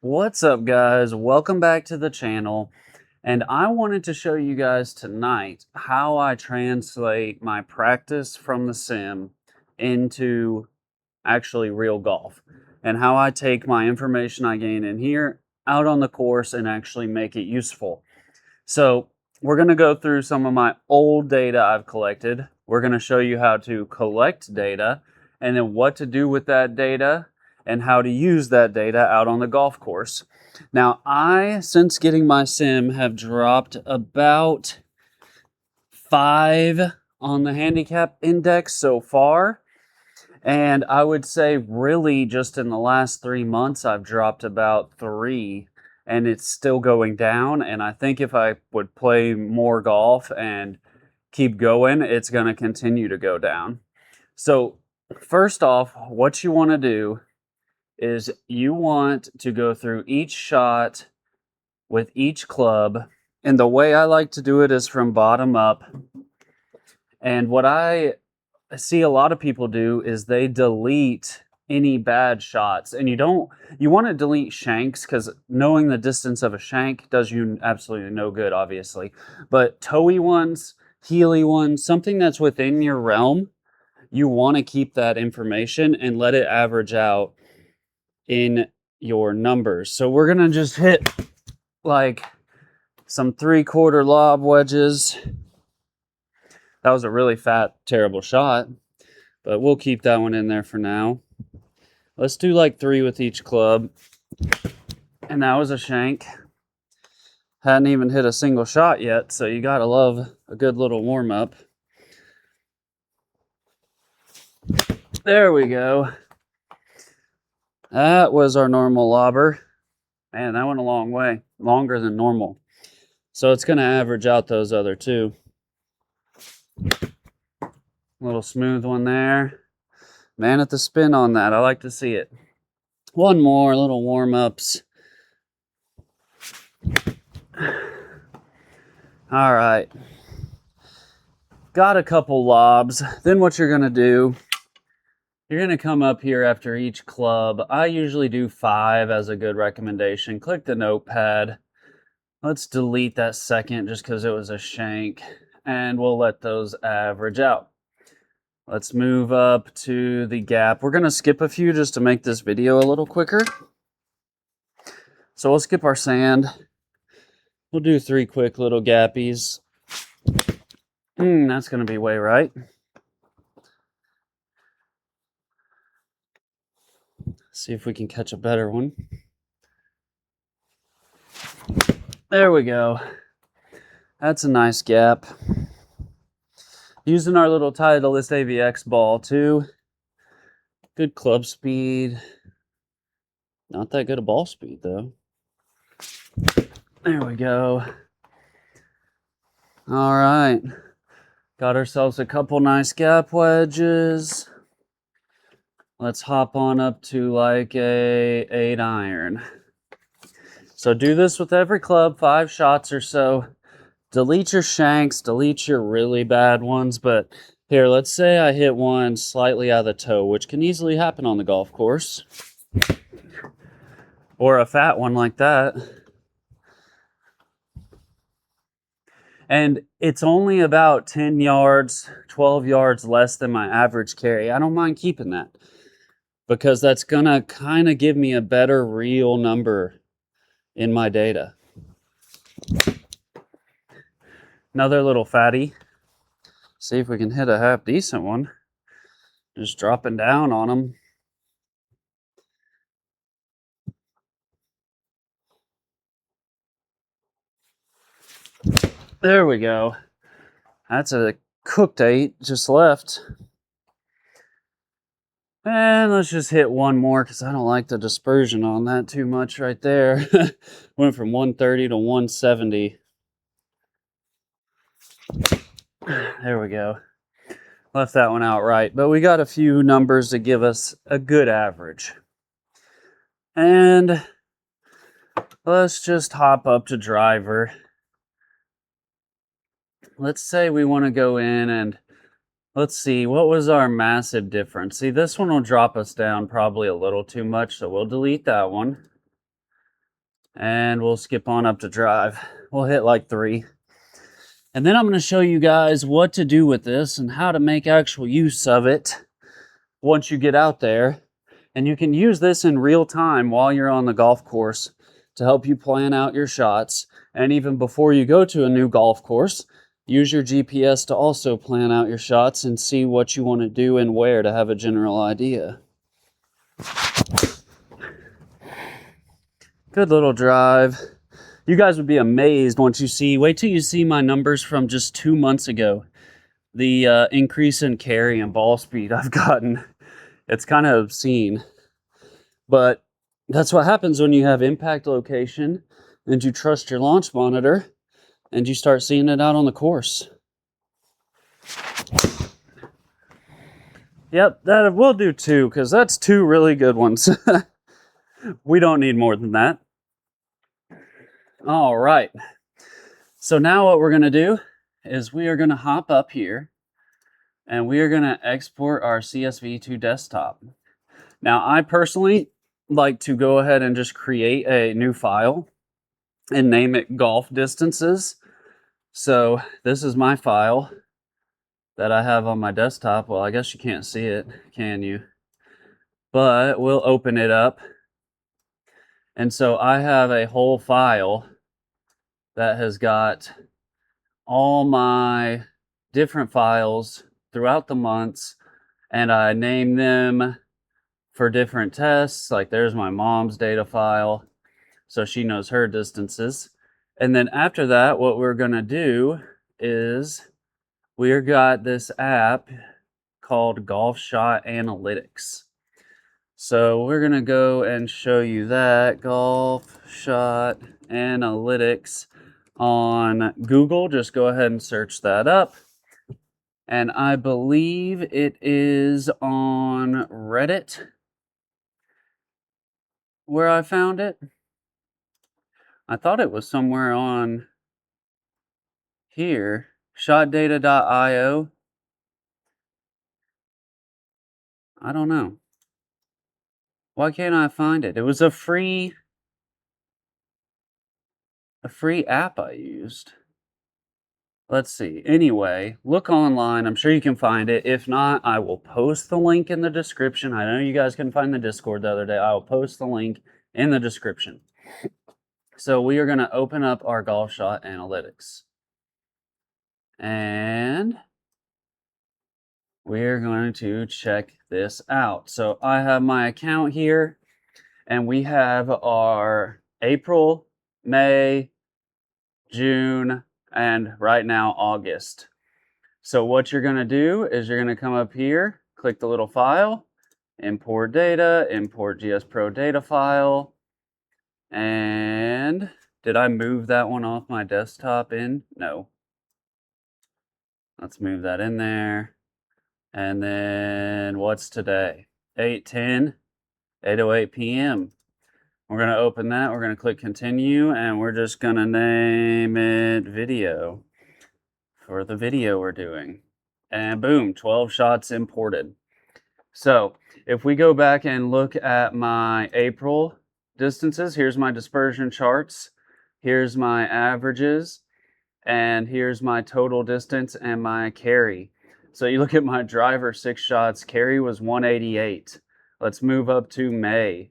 What's up, guys? Welcome back to the channel. And I wanted to show you guys tonight how I translate my practice from the sim into actually real golf, and how I take my information I gain in here out on the course and actually make it useful. So we're going to go through some of my old data I've collected. We're going to show you how to collect data and then what to do with that data and how to use that data out on the golf course. Now, since getting my sim, have dropped about 5 on the handicap index so far. And I would say really just in the last 3 months, I've dropped about 3, and it's still going down. And I think if I would play more golf and keep going, it's going to continue to go down. So first off, what you want to do is you want to go through each shot with each club. And the way I like to do it is from bottom up. And what I see a lot of people do is they delete any bad shots. And you want to delete shanks, because knowing the distance of a shank does you absolutely no good, obviously. But toey ones, heely ones, something that's within your realm, you want to keep that information and let it average out in your numbers. So we're going to just hit like some 3/4 lob wedges. That was a really fat, terrible shot, but we'll keep that one in there for now. Let's do like 3 with each club. And that was a shank. Hadn't even hit a single shot yet, so you gotta love a good little warm-up. There we go. That was our normal lobber. Man, that went a long way. Longer than normal. So it's going to average out those other two. Little smooth one there. Man at the spin on that. I like to see it. One more, little warm-ups. All right. Got a couple lobs. Then what you're going to do, you're going to come up here after each club. I usually do 5 as a good recommendation. Click the notepad. Let's delete that second just because it was a shank. And we'll let those average out. Let's move up to the gap. We're going to skip a few just to make this video a little quicker. So we'll skip our sand. We'll do 3 quick little gappies. That's going to be way right. See if we can catch a better one. There we go. That's a nice gap. Using our little Titleist AVX ball too. Good club speed. Not that good a ball speed though. There we go. All right. Got ourselves a couple nice gap wedges. Let's hop on up to like a 8 iron. So do this with every club, 5 shots or so. Delete your shanks, delete your really bad ones. But here, let's say I hit one slightly out of the toe, which can easily happen on the golf course. Or a fat one like that. And it's only about 10 yards, 12 yards less than my average carry. I don't mind keeping that, because that's going to kind of give me a better real number in my data. Another little fatty. See if we can hit a half decent one. Just dropping down on them. There we go. That's a cooked 8 just left. And let's just hit one more because I don't like the dispersion on that too much right there. Went from 130 to 170. There we go. Left that one out right. But we got a few numbers to give us a good average. And let's just hop up to driver. Let's say we want to go in and let's see, what was our massive difference? See, this one will drop us down probably a little too much, so we'll delete that one. And we'll skip on up to drive. We'll hit like 3. And then I'm going to show you guys what to do with this and how to make actual use of it once you get out there. And you can use this in real time while you're on the golf course to help you plan out your shots. And even before you go to a new golf course, use your GPS to also plan out your shots and see what you want to do and where to have a general idea. Good little drive. You guys would be amazed once you see, wait till you see my numbers from just 2 months ago. The increase in carry and ball speed I've gotten. It's kind of obscene. But that's what happens when you have impact location and you trust your launch monitor and you start seeing it out on the course. Yep, that will do 2, because that's 2 really good ones. We don't need more than that. All right. So now what we're going to do is we are going to hop up here and we are going to export our CSV to desktop. Now, I personally like to go ahead and just create a new file and name it golf distances. So this is my file that I have on my desktop. Well, I guess you can't see it, can you? But we'll open it up. And so I have a whole file that has got all my different files throughout the months, and I name them for different tests. Like there's my mom's data file, so she knows her distances. And then after that, what we're going to do is we've got this app called Golf Shot Analytics. So we're going to go and show you that Golf Shot Analytics on Google. Just go ahead and search that up. And I believe it is on Reddit where I found it. I thought it was somewhere on here, shotdata.io. I don't know. Why can't I find it? It was a free app I used. Let's see. Anyway, look online. I'm sure you can find it. If not, I will post the link in the description. I know you guys couldn't find the Discord the other day. I will post the link in the description. So we are going to open up our Golf Shot Analytics. And we're going to check this out. So I have my account here, and we have our April, May, June, and right now August. So what you're going to do is you're going to come up here, click the little file, import data, import GS Pro data file. And did I move that one off my desktop in? No. Let's move that in there. And then what's today? 8:10, 8:08 p.m. We're going to open that. We're going to click continue, and we're just going to name it video for the video we're doing. And boom, 12 shots imported. So if we go back and look at my April distances, here's my dispersion charts, here's my averages, and here's my total distance and my carry. So you look at my driver, 6 shots, carry was 188. Let's move up to May.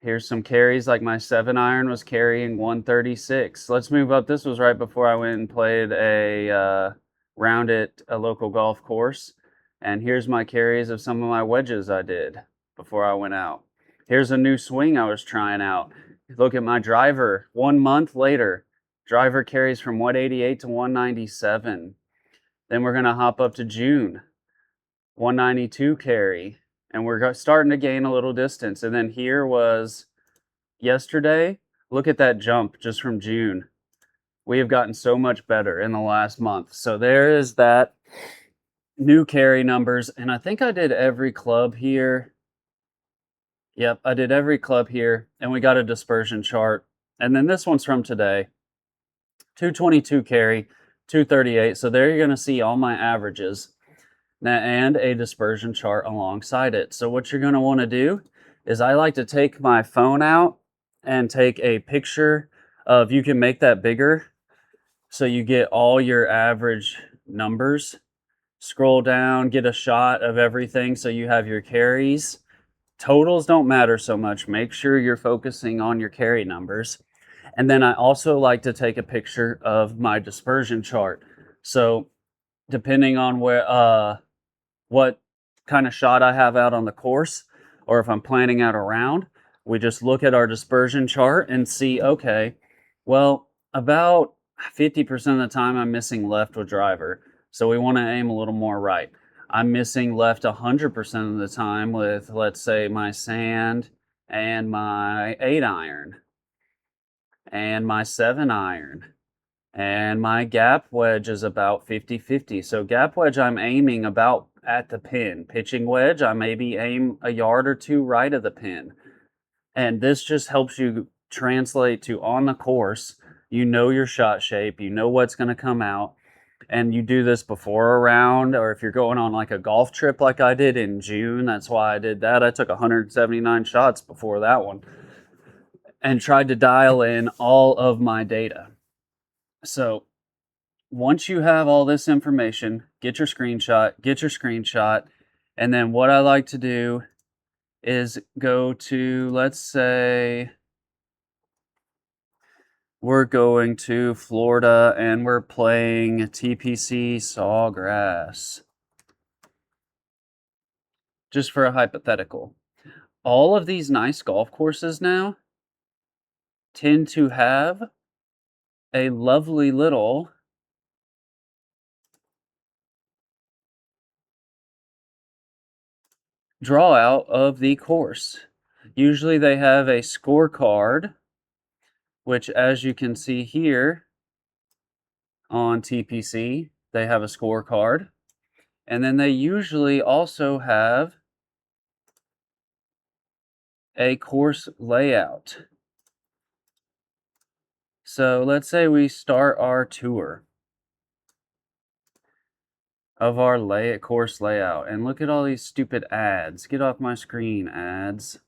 Here's some carries, like my 7-iron was carrying 136. Let's move up. This was right before I went and played a round at a local golf course. And here's my carries of some of my wedges I did before I went out. Here's a new swing I was trying out. Look at my driver. 1 month later, driver carries from 188 to 197. Then we're going to hop up to June. 192 carry. And we're starting to gain a little distance. And then here was yesterday. Look at that jump just from June. We have gotten so much better in the last month. So there is that new carry numbers. And I think I did every club here. Yep, I did every club here. And we got a dispersion chart. And then this one's from today. 222 carry, 238. So there you're going to see all my averages. And a dispersion chart alongside it. So what you're going to want to do is I like to take my phone out and take a picture of, you can make that bigger so you get all your average numbers. Scroll down, get a shot of everything so you have your carries. Totals don't matter so much. Make sure you're focusing on your carry numbers. And then I also like to take a picture of my dispersion chart. So depending on what kind of shot I have out on the course, or if I'm planning out a round, we just look at our dispersion chart and see, okay, well, about 50% of the time I'm missing left with driver. So we want to aim a little more right. I'm missing left 100% of the time with, let's say, my sand and my 8-iron and my 7-iron. And my gap wedge is about 50-50. So gap wedge, I'm aiming about at the pin. Pitching wedge, I maybe aim a yard or two right of the pin. And this just helps you translate to on the course. You know your shot shape, you know what's going to come out. And you do this before a round, or if you're going on like a golf trip like I did in June, that's why I did that. I took 179 shots before that one and tried to dial in all of my data. So once you have all this information, get your screenshot, and then what I like to do is go to, let's say, we're going to Florida and we're playing TPC Sawgrass. Just for a hypothetical. All of these nice golf courses now tend to have a lovely little draw out of the course. Usually they have a scorecard, which, as you can see here on TPC, they have a scorecard. And then they usually also have a course layout. So let's say we start our tour of our course layout, and look at all these stupid ads. Get off my screen, ads.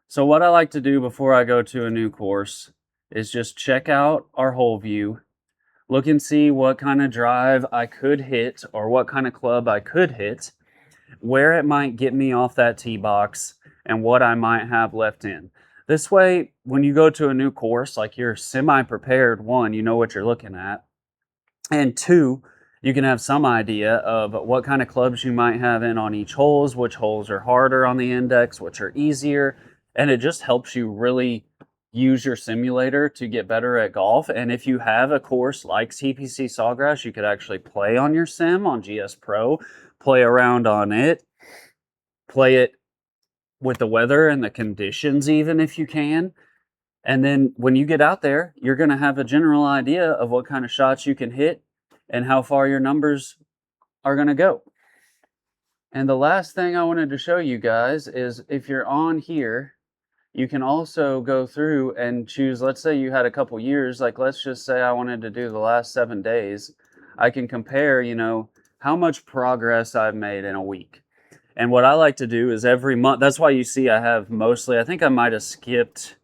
So what I like to do before I go to a new course is just check out our hole view, look and see what kind of drive I could hit or what kind of club I could hit, where it might get me off that tee box, and what I might have left in. This way, when you go to a new course, like, you're semi-prepared. One, you know what you're looking at, and two, you can have some idea of what kind of clubs you might have in on each holes, which holes are harder on the index, which are easier, and it just helps you really use your simulator to get better at golf. And if you have a course like TPC Sawgrass, you could actually play on your sim on GS Pro, play around on it, play it with the weather and the conditions even if you can. And then when you get out there, you're going to have a general idea of what kind of shots you can hit and how far your numbers are going to go. And the last thing I wanted to show you guys is, if you're on here, you can also go through and choose, let's say you had a couple years, like let's just say I wanted to do the last 7 days. I can compare, you know, how much progress I've made in a week. And what I like to do is every month, that's why you see I have mostly, I think I might have skipped,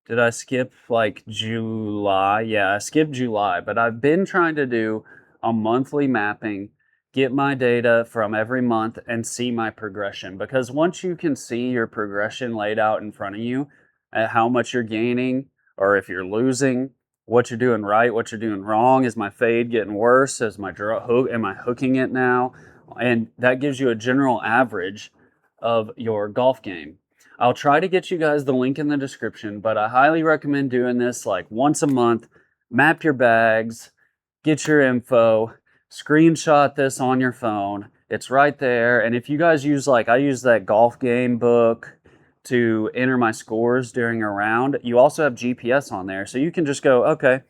did I skip like July? Yeah, I skipped July, but I've been trying to do a monthly mapping, get my data from every month and see my progression. Because once you can see your progression laid out in front of you, at how much you're gaining, or if you're losing, what you're doing right, what you're doing wrong, is my fade getting worse, is my hook, am I hooking it now? And that gives you a general average of your golf game. I'll try to get you guys the link in the description, but I highly recommend doing this like once a month. Map your bags, get your info, screenshot this on your phone. It's right there. And if you guys use, like, I use that golf game book to enter my scores during a round, you also have GPS on there. So you can just go, okay,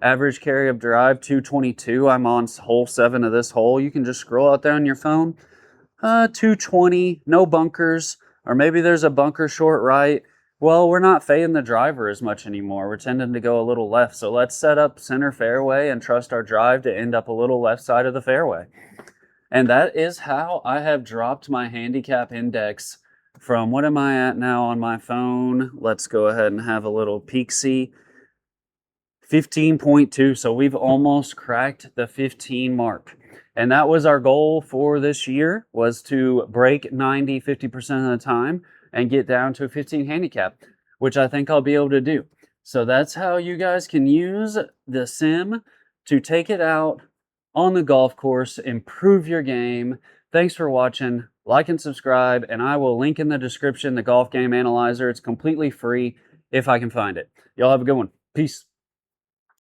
average carry of drive 222. I'm on hole 7 of this hole. You can just scroll out there on your phone. 220, no bunkers, or maybe there's a bunker short right. Well, we're not fading the driver as much anymore. We're tending to go a little left. So let's set up center fairway and trust our drive to end up a little left side of the fairway. And that is how I have dropped my handicap index from, what am I at now on my phone? Let's go ahead and have a little peek-see. 15.2, so we've almost cracked the 15 mark. And that was our goal for this year, was to break 90, 50% of the time and get down to a 15 handicap, which I think I'll be able to do. So that's how you guys can use the sim to take it out on the golf course, improve your game. Thanks for watching. Like and subscribe, and I will link in the description the Golf Game Analyzer. It's completely free if I can find it. Y'all have a good one. Peace.